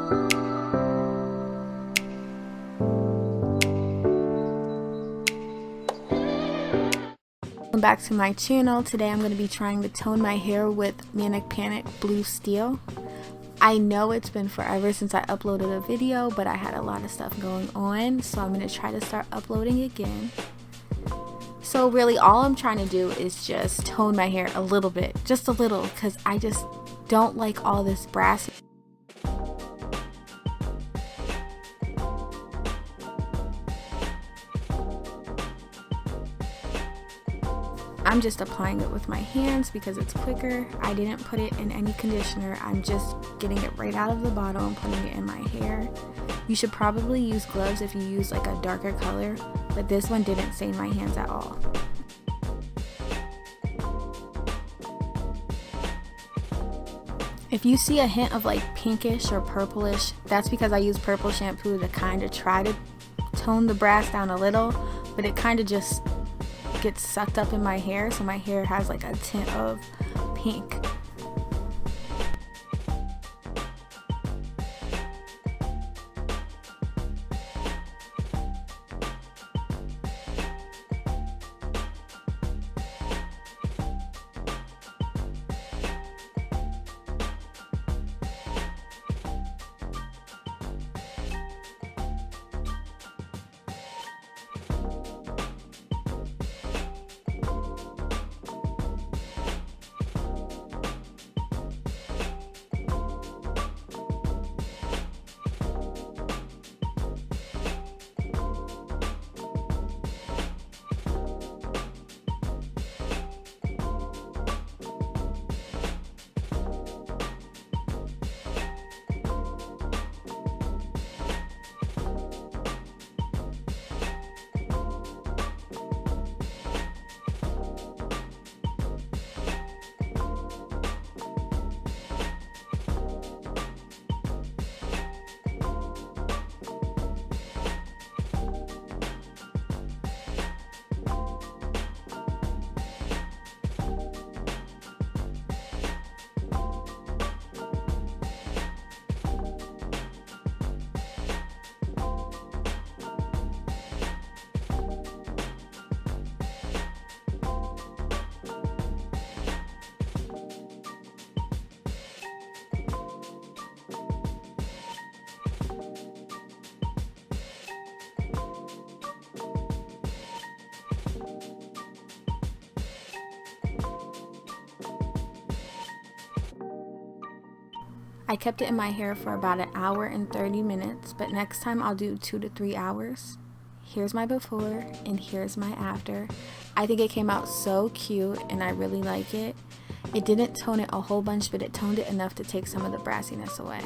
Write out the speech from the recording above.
Welcome back to my channel. Today I'm going to be trying to tone my hair with Manic Blue Steel. I know it's been forever since I uploaded a video, but I had a lot of stuff going on, so I'm going to try to start uploading again. So really all I'm trying to do is just tone my hair a little bit, just a little, because I just don't like all this brass. I'm just applying it with my hands because it's quicker. I didn't put it in any conditioner. I'm just getting it right out of the bottle and putting it in my hair. You should probably use gloves if you use like a darker color, but this one didn't stain my hands at all. If you see a hint of like pinkish or purplish, that's because I use purple shampoo to kind of try to tone the brass down a little, but it kind of just gets sucked up in my hair, so my hair has like a tint of pink. I kept it in my hair for about an hour and 30 minutes, but next time I'll do 2 to 3 hours. Here's my before and here's my after. I think it came out so cute and I really like it. It didn't tone it a whole bunch, but it toned it enough to take some of the brassiness away.